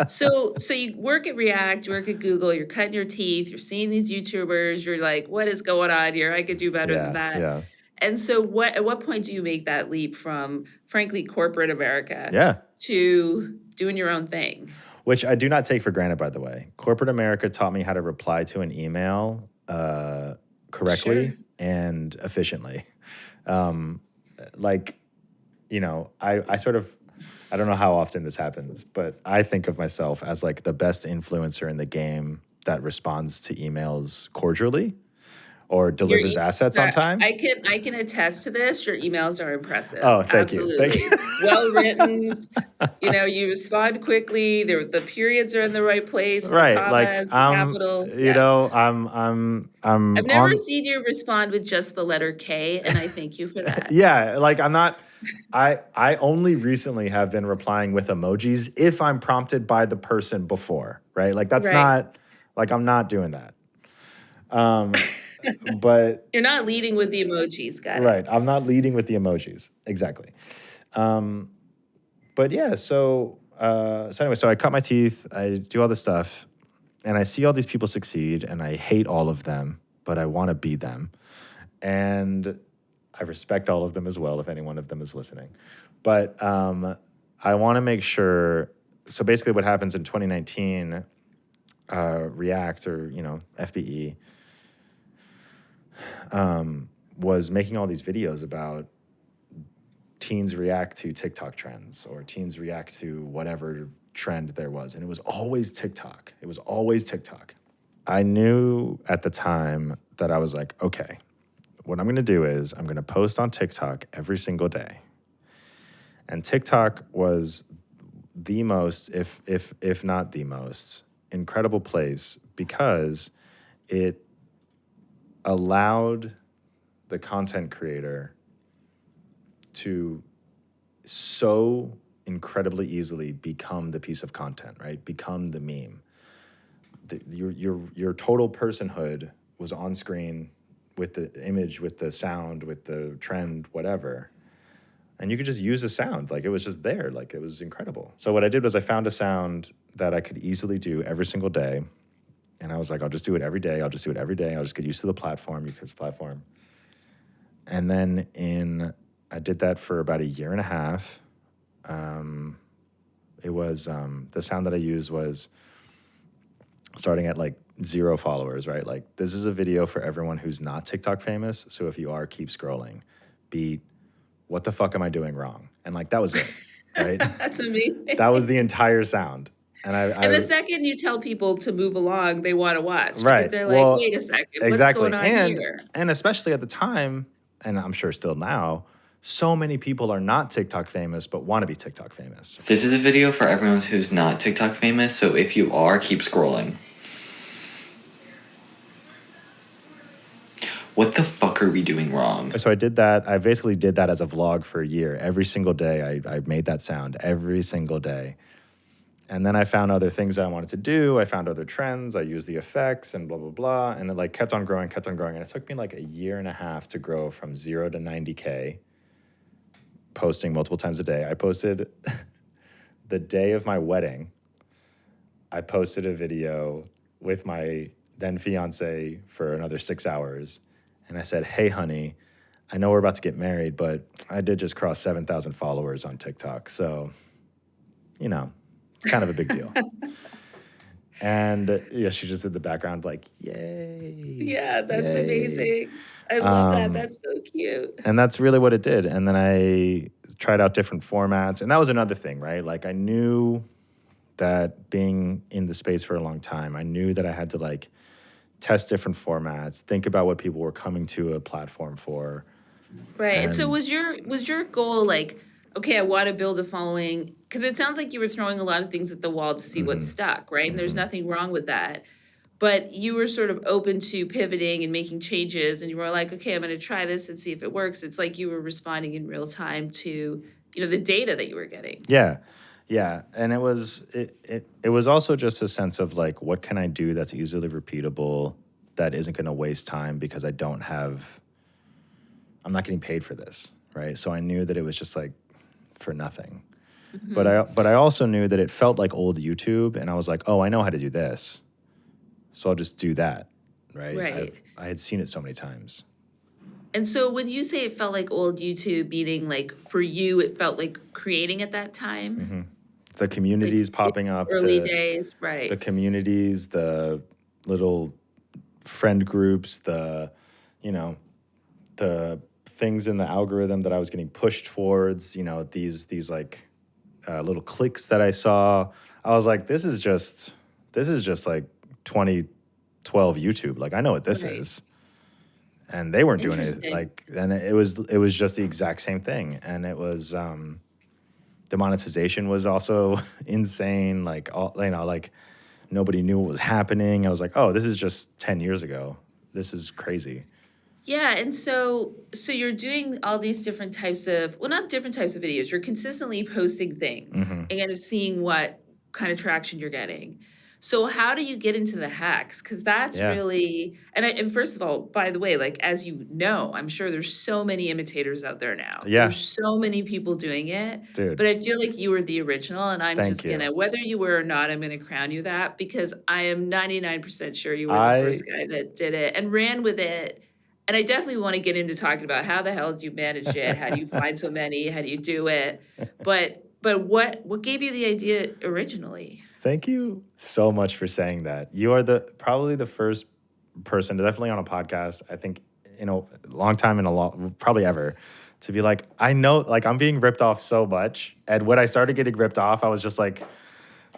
So you work at React, you work at Google, you're cutting your teeth, you're seeing these YouTubers, you're like, what is going on here? I could do better than Yeah. that. Yeah. And so at what point do you make that leap from frankly corporate America Yeah. to doing your own thing? Which I do not take for granted, by the way. Corporate America taught me how to reply to an email correctly Sure. and efficiently. Like, I sort of, I don't know how often this happens, but I think of myself as like the best influencer in the game that responds to emails cordially or Your delivers emails assets on are time. I can attest to this. Your emails are impressive. Oh, thank you. Thank Absolutely. you. Well written. You respond quickly. The periods are in the right place, the Right. Like commas, the capitals. Yes. I'm I've never on. seen you respond with just the letter K, and I thank you for that. Yeah, like I'm not. I only recently have been replying with emojis if I'm prompted by the person before, right? Like that's Right. not like I'm not doing that. But You're not leading with the emojis. Got it. right, I'm not leading with the emojis exactly. But yeah, so anyway, so I cut my teeth, I do all this stuff, and I see all these people succeed, and I hate all of them, but I want to be them, and I respect all of them as well if any one of them is listening. But I want to make sure. So basically, what happens in 2019, React or FBE was making all these videos about teens react to TikTok trends or teens react to whatever trend there was. And it was always TikTok. It was always TikTok. I knew at the time that I was like, okay, what I'm going to do is I'm going to post on TikTok every single day. And TikTok was the most, if not the most, incredible place because it allowed the content creator to so incredibly easily become the piece of content, right? Become the meme. Your total personhood was on screen with the image, with the sound, with the trend, whatever. And you could just use the sound. Like it was just there. Like it was incredible. So what I did was I found a sound that I could easily do every single day. And I was like, I'll just do it every day. I'll just do it every day. I'll just get used to the platform because platform. And then I did that for about a year and a half. It was, the sound that I used was starting at like 0 followers, right? Like this is a video for everyone who's not TikTok famous. So if you are, keep scrolling. Beat, what the fuck am I doing wrong? And like, that was it, right? That's amazing. That was the entire sound. And the second you tell people to move along, they want to watch because right. they're like, Well, wait a second, exactly. what's going on here? And especially at the time, and I'm sure still now, so many people are not TikTok famous, but want to be TikTok famous. This is a video for everyone who's not TikTok famous, so if you are, keep scrolling. What the fuck are we doing wrong? So I did that. I basically did that as a vlog for a year. Every single day, I made that sound every single day. And then I found other things that I wanted to do. I found other trends. I used the effects and blah, blah, blah. And it like kept on growing. And it took me like a year and a half to grow from 0 to 90K, posting multiple times a day. I posted the day of my wedding. I posted a video with my then fiance for another 6 hours. And I said, hey, honey, I know we're about to get married, but I did just cross 7,000 followers on TikTok. So, kind of a big deal. And she just did the background like, yay. Yeah, that's yay. amazing. I love that. That's so cute. And that's really what it did. And then I tried out different formats. And that was another thing, right? Like I knew that being in the space for a long time, I knew that I had to like test different formats, think about what people were coming to a platform for. Right. And so And was your goal like, okay, I want to build a following? Because it sounds like you were throwing a lot of things at the wall to see what stuck, right? And there's nothing wrong with that. But you were sort of open to pivoting and making changes, and you were like, okay, I'm going to try this and see if it works. It's like you were responding in real time to, the data that you were getting. yeah. Yeah. And it was also just a sense of like, what can I do that's easily repeatable, that isn't going to waste time because I'm not getting paid for this, right? So I knew that it was just like for nothing. But I also knew that it felt like old YouTube, and I was like, oh, I know how to do this, so I'll just do that, right? Right. I had seen it so many times. And so when you say it felt like old YouTube, meaning like for you, it felt like creating at that time? The communities Like popping up, early days, right? the communities, the little friend groups, the things in the algorithm that I was getting pushed towards, these like little clicks that I saw. I was like, this is just like 2012 YouTube. Like I know what this Right. is. And they weren't doing it Interesting. like, and it was just the exact same thing. And it was the monetization was also insane. Like like nobody knew what was happening. I was like, oh, this is just 10 years ago. This is crazy. Yeah, and so you're doing all these different types of, well, not different types of videos. You're consistently posting things and kind of seeing what kind of traction you're getting. So how do you get into the hacks? Because that's Yeah. really, and first of all, by the way, like as you know, I'm sure there's so many imitators out there now. Yeah. There's so many people doing it. Dude. But I feel like you were the original, and I'm Thank just you. gonna, whether you were or not, I'm gonna crown you that because I am 99% sure you were the I- first guy that did it and ran with it. And I definitely want to get into talking about how the hell did you manage it? How do you find so many? How do you do it? But what gave you the idea originally? Thank you so much for saying that. You are probably the first person, definitely on a podcast, I think, in a long time, probably ever, to be like, I know, like I'm being ripped off so much. And when I started getting ripped off, I was just like,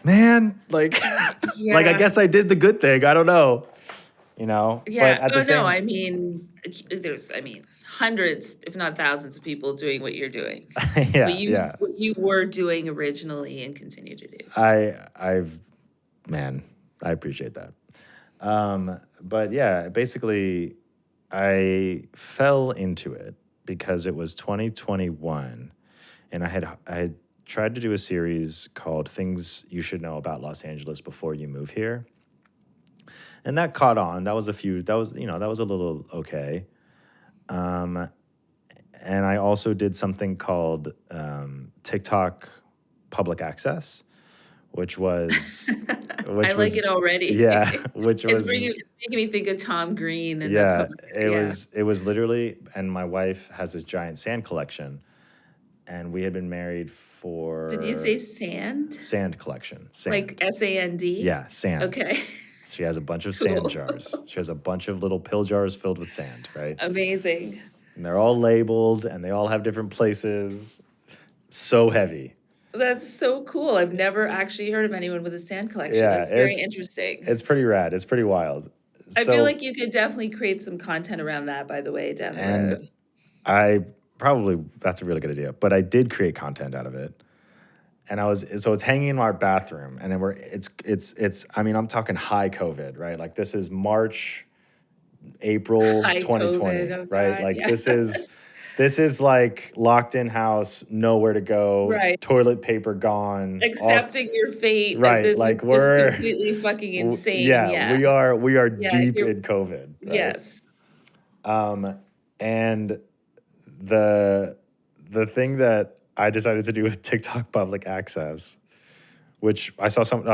man, like, like I guess I did the good thing. I don't know, Yeah. But at the same, No, I mean, there's hundreds, if not thousands, of people doing what you're doing. yeah, What you were doing originally and continue to do. I appreciate that. But yeah, basically, I fell into it because it was 2021, and I had tried to do a series called "Things You Should Know About Los Angeles Before You Move Here," and that caught on. That was a little okay. And I also did something called TikTok Public Access, which was I like it already. Yeah, which It's was making me think of Tom Green and yeah, it was literally, and my wife has this giant sand collection, and we had been married for. Did you say sand? Sand collection? Sand. Like SAND? Yeah, sand. Okay. She has a bunch of Cool. sand jars. She has a bunch of little pill jars filled with sand, right? Amazing. And they're all labeled, and they all have different places. So heavy. That's so cool. I've never actually heard of anyone with a sand collection. Yeah, That's very interesting. It's pretty rad. It's pretty wild. I feel like you could definitely create some content around that, by the way, down the road. That's a really good idea. But I did create content out of it. And it's hanging in our bathroom, and it's I mean, I'm talking high COVID, right? Like this is March, April High 2020, COVID, oh right? God, Like yes. this is like locked in house, nowhere to go, Right. toilet paper gone, Accepting your fate. Right, This like is we're- just completely fucking insane. yeah, we are Yeah, deep you're- in COVID. Right? Yes. And the thing that I decided to do with TikTok Public Access, which I saw someone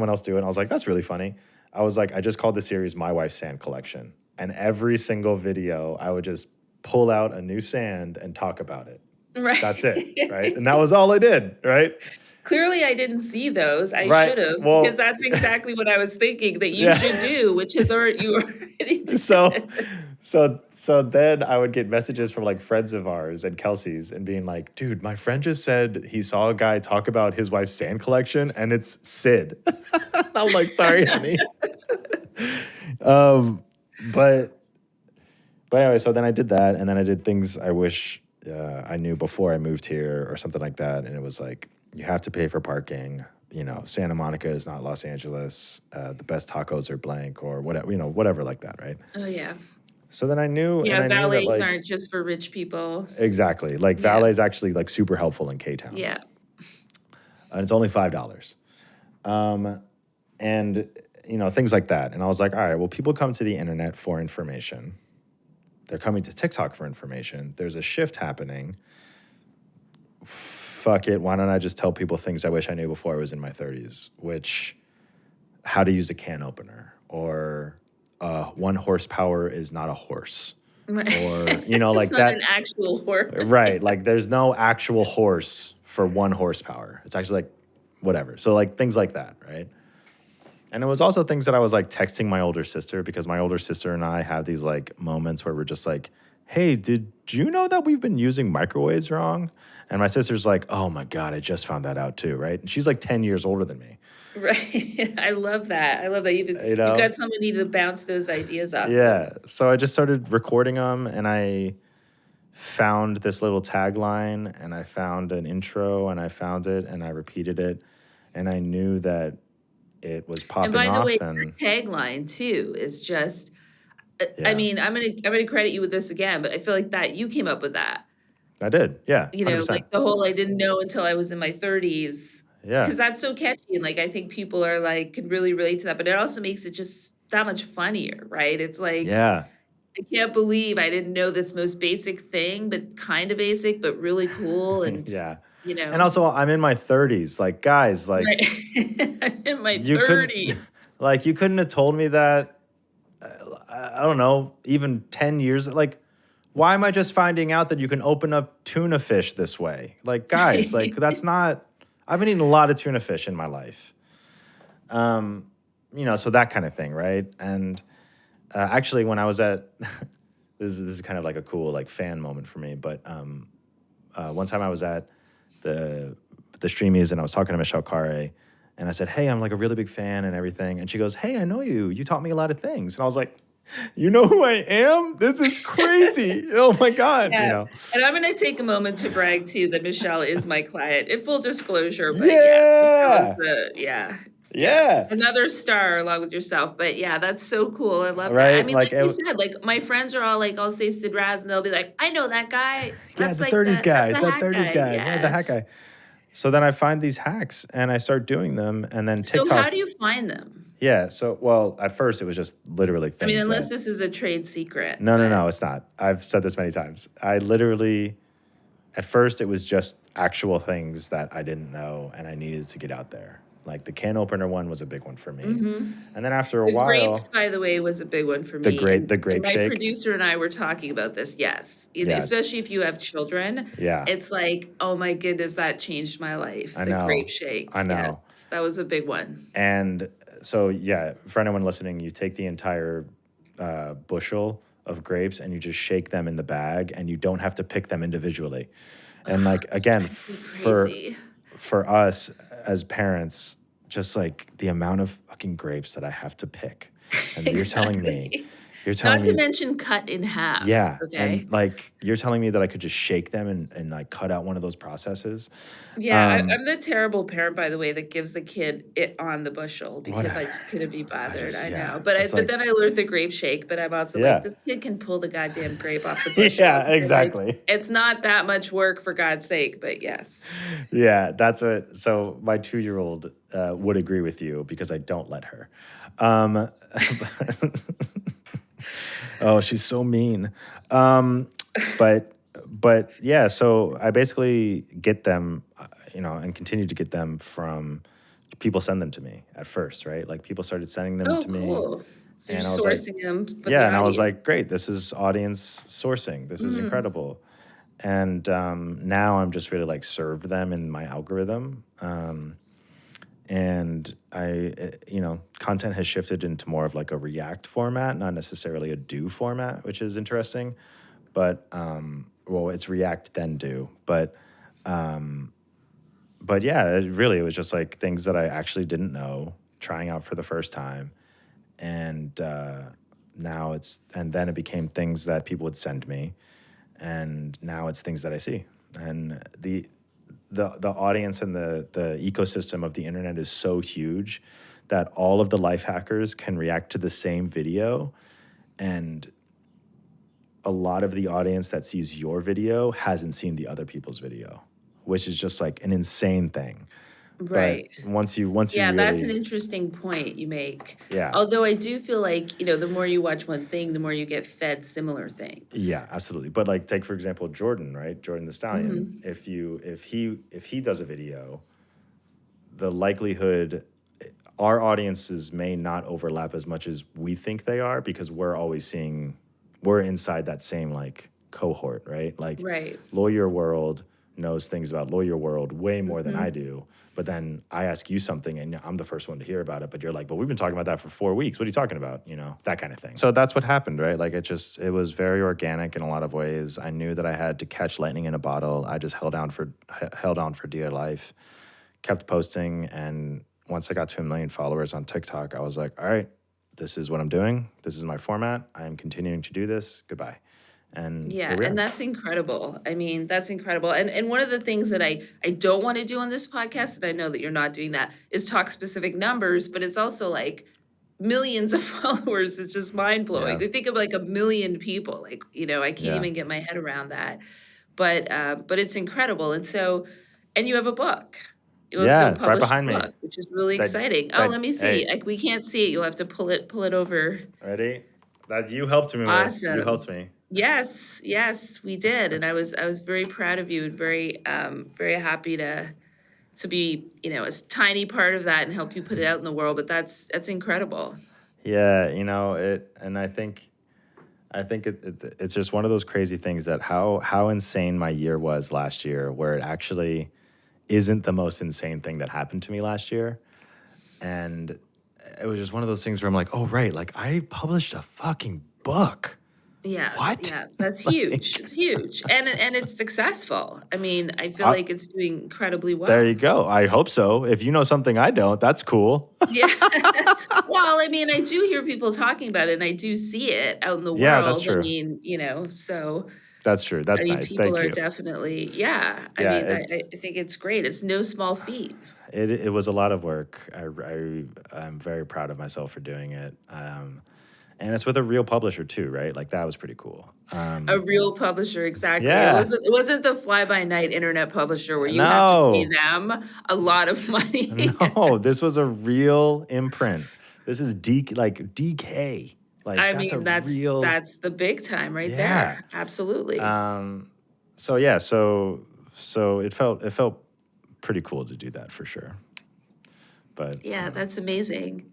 else do it, and I was like, that's really funny. I was like, I just called the series My Wife's Sand Collection. And every single video, I would just pull out a new sand and talk about it. Right. That's it, right? And that was all I did, right? Clearly, I didn't see those. I Right. should have, Well- because that's exactly what I was thinking that you Yeah. should do, which is you already did. So then I would get messages from like friends of ours and Kelsey's and being like, dude, my friend just said he saw a guy talk about his wife's sand collection and it's Sid. I'm like, sorry, honey. um, but anyway, so then I did that, and then I did things I wish I knew before I moved here or something like that. And it was like, you have to pay for parking. You know, Santa Monica is not Los Angeles. The best tacos are blank or whatever, whatever like that, right? Oh yeah. So then I knew, Yeah, and I knew that valets like aren't just for rich people. exactly, like Yeah. valet is actually like super helpful in K-Town. Yeah. And it's only $5. And things like that. And I was like, all right, well, people come to the internet for information. They're coming to TikTok for information. There's a shift happening. Fuck it. Why don't I just tell people things I wish I knew before I was in my 30s, which how to use a can opener, or 1 horsepower is not a horse. Right. Or, like it's not that. an actual horse. Right. Like there's no actual horse for 1 horsepower. It's actually like whatever. So like things like that, right? And it was also things that I was like texting my older sister, because my older sister and I have these like moments where we're just like, hey, did you know that we've been using microwaves wrong? And my sister's like, oh my God, I just found that out too, right? And she's like 10 years older than me. Right. I love that. You've got somebody to bounce those ideas off. Yeah. So I just started recording them, and I found this little tagline, and I found an intro, and I found it, and I repeated it, and I knew that it was popping And by off. the way, your tagline too is just. I mean, I'm gonna credit you with this again, but I feel like that you came up with that. I did, yeah. 100%. Like the whole I didn't know until I was in my 30s. Yeah. Because that's so catchy, and like I think people are like can really relate to that, but it also makes it just that much funnier, right? It's like Yeah. I can't believe I didn't know this most basic thing, but kind of basic, but really cool, and Yeah. And also, I'm in my 30s. Like, guys, like, right. I'm in my you 30s. Like, you couldn't have told me that, I don't know, even 10 years. Like, why am I just finding out that you can open up tuna fish this way? Like, guys, like, that's not, I've been eating a lot of tuna fish in my life. So that kind of thing, right? And actually, when I was at, this is kind of like a cool, like, fan moment for me, but one time I was at the Streamies, and I was talking to Michelle Carre, and I said, hey, I'm like a really big fan and everything. And she goes, hey, I know you. You taught me a lot of things. And I was like, you know who I am? This is crazy. Oh my God. Yeah. And I'm going to take a moment to brag too that Michelle is my client. In full disclosure, but yeah. Another star along with yourself. But yeah, that's so cool. I love Right? that. I mean, like you said, like my friends are all like, I'll say Sidney Raz, and they'll be like, I know that guy. That's the like 30s guy. That's The 30s guy. Yeah, the hack guy. So then I find these hacks and I start doing them, and then TikTok. So how do you find them? Yeah. So, well, at first it was just literally things. I mean, unless this is a trade secret. No, it's not. I've said this many times. I literally, at first it was just actual things that I didn't know and I needed to get out there. Like the can opener one was a big one for me. Mm-hmm. And then after a while. Grapes, by the way, was a big one for me. The grape my shake. My producer and I were talking about this, yes. Especially if you have children. Yeah. It's like, oh my goodness, that changed my life. I know. Grape shake. I know. Yes, that was a big one. And so, yeah, for anyone listening, you take the entire bushel of grapes and you just shake them in the bag, and you don't have to pick them individually. And like, again, for us as parents, just like the amount of fucking grapes that I have to pick. And Exactly. You're telling me Not to mention cut in half. Yeah. Okay. And like, you're telling me that I could just shake them and like cut out one of those processes. Yeah. I'm the terrible parent, by the way, that gives the kid it on the bushel because I just couldn't be bothered. I know. But then I learned the grape shake, but I'm also like, this kid can pull the goddamn grape off the bushel. Yeah, exactly. Like, it's not that much work, for God's sake, but yes. Yeah, that's what. So my 2-year-old would agree with you because I don't let her. Oh, she's so mean. But yeah, so I basically get them, and continue to get them from people send them to me at first, right? Like people started sending them to me. Cool. So you're sourcing them for the and I was audience. like, great, this is audience sourcing. This is incredible. And now I'm just really like served them in my algorithm. And content has shifted into more of like a react format, not necessarily a do format, which is interesting. But it's react then do. But yeah, it was just like things that I actually didn't know, trying out for the first time, and then it became things that people would send me, and now it's things that I see, and the audience and the ecosystem of the internet is so huge that all of the life hackers can react to the same video, and a lot of the audience that sees your video hasn't seen the other people's video, which is just like an insane thing. Right. But once you Yeah, really, that's an interesting point you make. Yeah. Although I do feel like, the more you watch one thing, the more you get fed similar things. Yeah, absolutely. But like, take for example Jordan, right? Jordan the Stallion. If he does a video, the likelihood our audiences may not overlap as much as we think they are, because we're inside that same like cohort, right? Like, Right. Lawyer World knows things about Lawyer World way more than I do. But then I ask you something and I'm the first one to hear about it. But you're like, but we've been talking about that for 4 weeks. What are you talking about? That kind of thing. So that's what happened, right? Like it was very organic in a lot of ways. I knew that I had to catch lightning in a bottle. I just held on for dear life, kept posting. And once I got to 1 million followers on TikTok, I was like, all right, this is what I'm doing. This is my format. I am continuing to do this. Goodbye. And Yeah, here we and are. that's incredible. I mean, that's incredible. And one of the things that I don't want to do on this podcast, and I know that you're not doing that, is talk specific numbers, but it's also like millions of followers. It's just mind blowing. Yeah. We think of like 1 million people. Like, I can't Yeah. even get my head around that. But it's incredible. And so, and you have a book. You Yeah, also right published behind a me. book, which is really That- exciting. that- Let me see. hey. Like, we can't see it. You'll have to pull it over. Ready? That you helped me with. Awesome. You helped me. Yes, we did, and I was very proud of you and very very happy to be a tiny part of that and help you put it out in the world. But that's incredible. Yeah, and I think it's just one of those crazy things that how insane my year was last year, where it actually isn't the most insane thing that happened to me last year, and it was just one of those things where I'm like, oh right, like I published a fucking book. Yeah. What? Yeah, that's huge. It's huge, and it's successful. I mean, I feel like it's doing incredibly well. There you go. I hope so. If you know something I don't, that's cool. Yeah. Well, I mean, I do hear people talking about it, and I do see it out in the world. Yeah, that's true. I mean, so. That's true. That's I mean, nice. people Thank are you. definitely, yeah. I Yeah, mean, I think it's great. It's no small feat. It was a lot of work. I'm very proud of myself for doing it. And it's with a real publisher too, right? Like that was pretty cool. A real publisher, exactly. Yeah. It wasn't the fly-by-night internet publisher where you have to pay them a lot of money. No, this was a real imprint. This is DK. Like I that's mean, a real. that's the big time right Yeah. there. Absolutely. So yeah, so it felt pretty cool to do that for sure. But Yeah, that's amazing.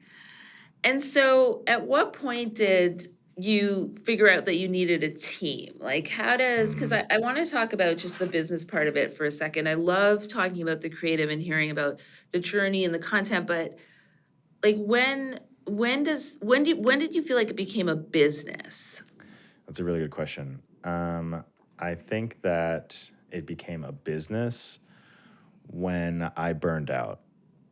And so at what point did you figure out that you needed a team? Like because I want to talk about just the business part of it for a second. I love talking about the creative and hearing about the journey and the content, but like when did you feel like it became a business? That's a really good question. I think that it became a business when I burned out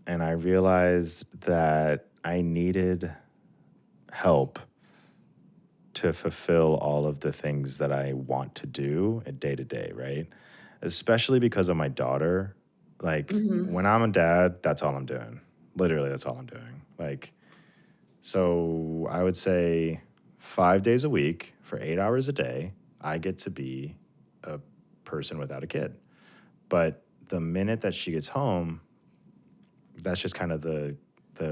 and I realized that I needed help to fulfill all of the things that I want to do day to day, right? Especially because of my daughter. Like when I'm a dad, that's all I'm doing. Literally, that's all I'm doing. Like, so I would say 5 days a week for 8 hours a day, I get to be a person without a kid. But the minute that she gets home, that's just kind of the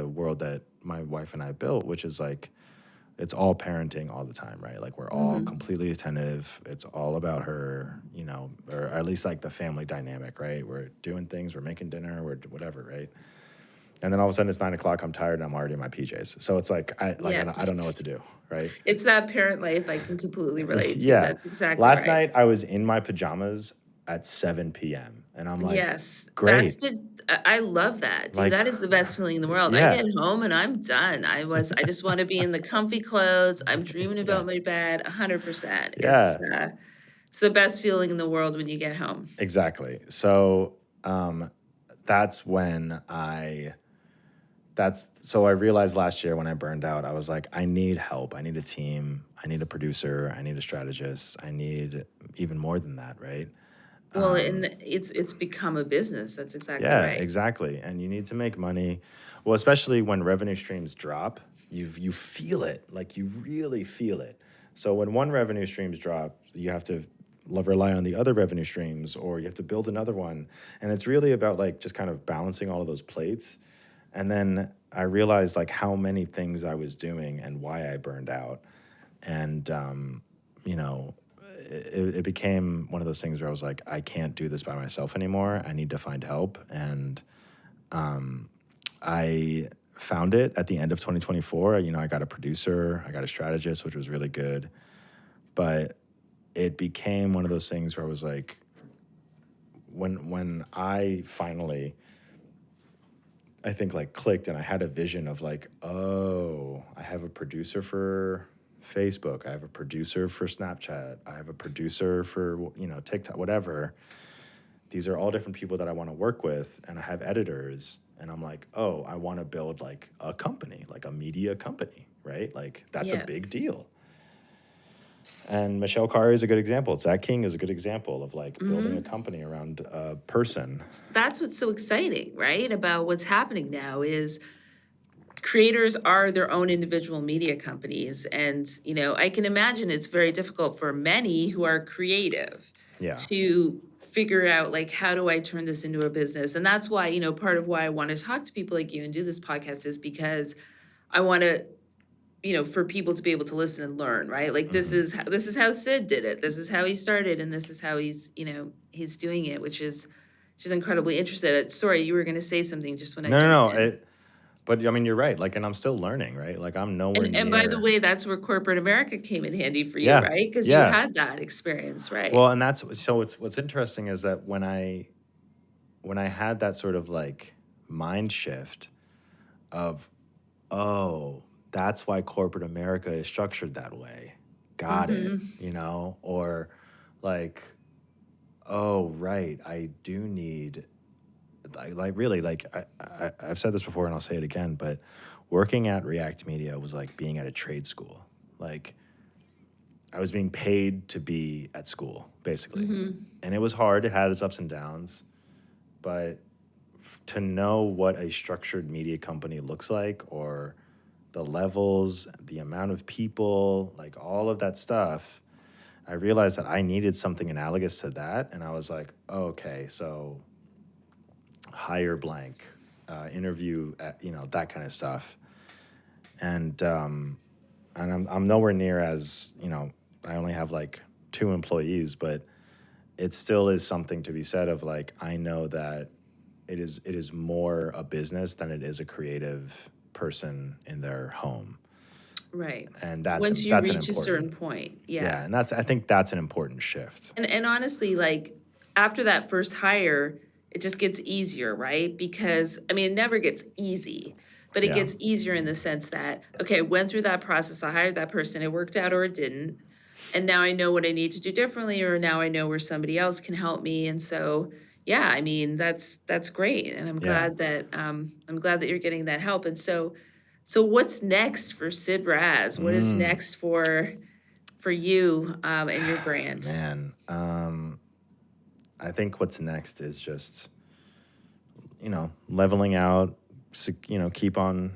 world that my wife and I built, which is like, it's all parenting all the time, right? Like we're all completely attentive. It's all about her, or at least like the family dynamic, right? We're doing things, we're making dinner, we're whatever, right? And then all of a sudden it's 9 o'clock, I'm tired and I'm already in my PJs. So it's like, I don't know what to do, right? It's that parent life I can completely relate to. Yeah. That's exactly Last right. night I was in my pajamas at 7 p.m. And I'm like, Yes, great. I love that, dude. Like, That is the best feeling in the world. I yeah, get home and I'm done. I just want to be in the comfy clothes. I'm dreaming yeah, about my bed 100%. yeah, It's the best feeling in the world when you get home. exactly. So that's when so I realized last year when I burned out, I was like, I need help. I need a team. I need a producer. I need a strategist. I need even more than that, right? Well, and it's become a business. That's exactly Yeah, right. exactly. And you need to make money. Well, especially when revenue streams drop, you feel it. Like you really feel it. So when one revenue streams drop, you have to rely on the other revenue streams, or you have to build another one. And it's really about like just kind of balancing all of those plates. And then I realized like how many things I was doing and why I burned out. And you know, it became one of those things where I was like, I can't do this by myself anymore. I need to find help. And I found it at the end of 2024. You know, I got a producer, I got a strategist, which was really good. But it became one of those things where I was like, when I finally, I think like clicked and I had a vision of like, oh, I have a producer for Facebook, I have a producer for Snapchat, I have a producer for, you know, TikTok, whatever. These are all different people that I want to work with, and I have editors, and I'm like, oh, I want to build like a company, like a media company, right? Like that's a Yeah. big deal. And Michelle Khare is a good example. Zach King is a good example of like building a company around a person. That's what's so exciting, right? About what's happening now is creators are their own individual media companies. And, you know, I can imagine it's very difficult for many who are creative Yeah. to figure out like, how do I turn this into a business? And that's why, you know, part of why I want to talk to people like you and do this podcast is because I want to, you know, for people to be able to listen and learn, right? Like this is how Sid did it. This is how he started, and this is how he's, you know, he's doing it, which is just incredibly interested. Sorry, you were going to say something just when I No, jumped no, no. in. But I mean, you're right. Like, and I'm still learning, right? Like, I'm nowhere And by the near. way, that's where corporate America came in handy for you, Yeah, right? Because you yeah. had that experience, right? Well, and that's so. What's interesting is that when I had that sort of like mind shift of, oh, that's why corporate America is structured that way. Got it. You know, or like, oh, right, I do need, like really, like I've said this before and I'll say it again, but working at React Media was like being at a trade school. Like I was being paid to be at school, basically. And it was hard. It had its ups and downs. But to know what a structured media company looks like, or the levels, the amount of people, like all of that stuff, I realized that I needed something analogous to that. And I was like, oh, okay, so hire blank, interview, you know, that kind of stuff. And I'm nowhere near as, you know, I only have like 2 employees, but it still is something to be said of like, I know that it is more a business than it is a creative person in their home. Right. And Once you that's an reach a certain important, point, yeah. And I think that's an important shift. And honestly, like after that first hire, it just gets easier, right? Because I mean, it never gets easy, but it Yeah. gets easier in the sense that, okay, I went through that process, I hired that person, it worked out or it didn't. And now I know what I need to do differently, or now I know where somebody else can help me. And so, yeah, I mean, that's great. And Yeah. I'm glad that you're getting that help. And so what's next for Sid Raz? What is next for you and your brand? Man, I think what's next is just, you know, leveling out, you know, keep on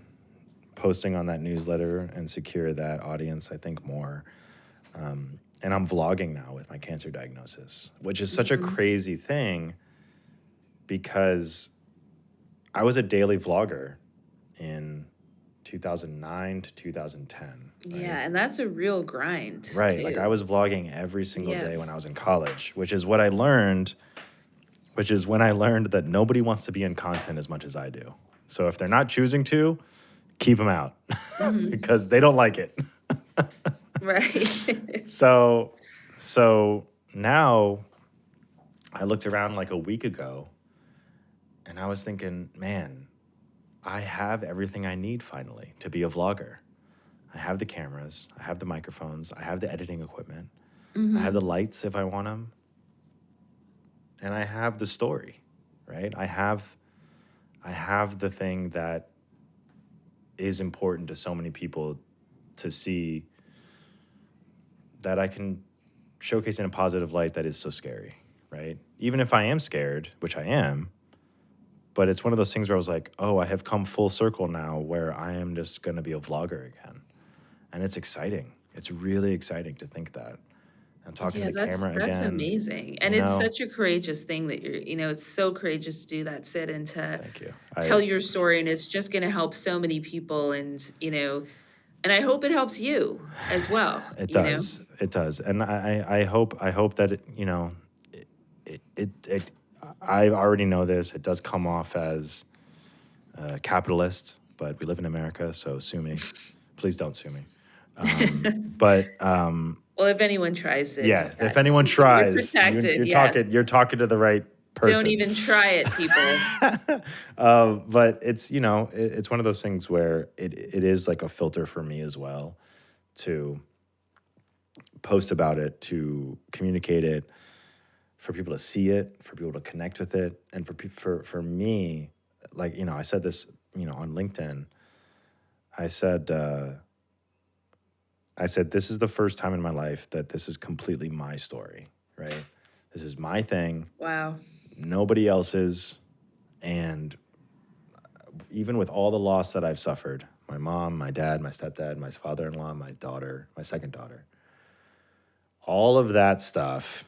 posting on that newsletter and secure that audience, I think, more. And I'm vlogging now with my cancer diagnosis, which is such a crazy thing because I was a daily vlogger in 2009 to 2010. Right? Yeah, and that's a real grind Right. too. Like I was vlogging every single Yeah. day when I was in college, which is what I learned, which is when I learned that nobody wants to be in content as much as I do. So if they're not choosing to, keep them out because they don't like it. Right. So now I looked around like a week ago and I was thinking, man, I have everything I need finally to be a vlogger. I have the cameras, I have the microphones, I have the editing equipment, I have the lights if I want them, and I have the story, right? I have the thing that is important to so many people to see, that I can showcase in a positive light that is so scary, right? Even if I am scared, which I am, but it's one of those things where I was like, oh, I have come full circle now where I am just going to be a vlogger again. And it's exciting. It's really exciting to think that. I'm talking to the camera again. That's amazing. And you it's know? such a courageous thing that it's so courageous to do that, Sid, and to Thank you. tell your story. And it's just going to help so many people. And, and I hope it helps you as well. It does. It does. And I hope that, I already know this. It does come off as capitalist, but we live in America, so sue me. Please don't sue me. Well, if anyone tries it. Yeah, if anyone tries, you're talking to the right person. Don't even try it, people. But it's, it's one of those things where it is like a filter for me as well to post about it, to communicate it, for people to see it, for people to connect with it, and for me, like, I said this, on LinkedIn, I said, this is the first time in my life that this is completely my story, right? This is my thing. Wow. Nobody else's. And even with all the loss that I've suffered, my mom, my dad, my stepdad, my father-in-law, my daughter, my second daughter, all of that stuff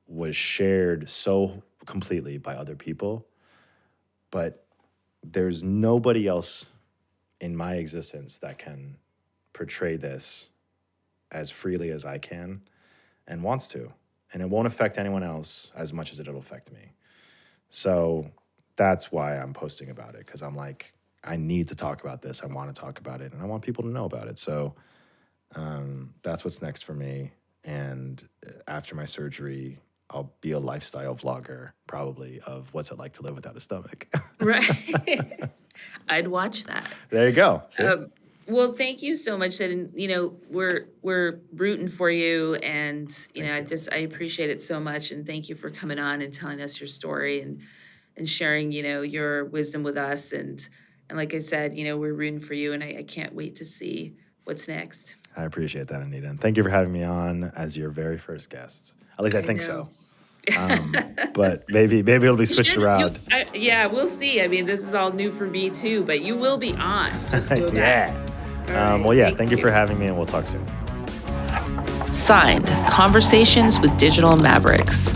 was shared so completely by other people, but there's nobody else in my existence that can portray this as freely as I can and wants to. And it won't affect anyone else as much as it'll affect me. So that's why I'm posting about it, because I'm like, I need to talk about this. I want to talk about it, and I want people to know about it. So that's what's next for me. And after my surgery, I'll be a lifestyle vlogger, probably, of what's it like to live without a stomach. Right. I'd watch that. There you go. Well, thank you so much. And, we're rooting for you. And, I appreciate it so much. And thank you for coming on and telling us your story and sharing, your wisdom with us. And like I said, we're rooting for you. And I can't wait to see what's next. I appreciate that, Anita. And thank you for having me on as your very first guest. At least I think so. But maybe it'll be switched around. We'll see. I mean, this is all new for me too, but you will be on. Just know that. Right, thank you for having me, and we'll talk soon. Signed, Conversations with Digital Mavericks.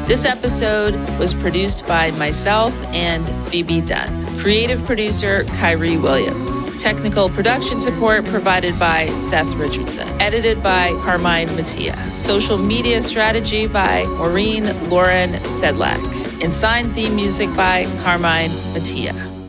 This episode was produced by myself and Phoebe Dunn. Creative producer, Kyrie Williams. Technical production support provided by Seth Richardson. Edited by Carmine Mattia. Social media strategy by Maureen Lauren Sedlak. And signed theme music by Carmine Mattia.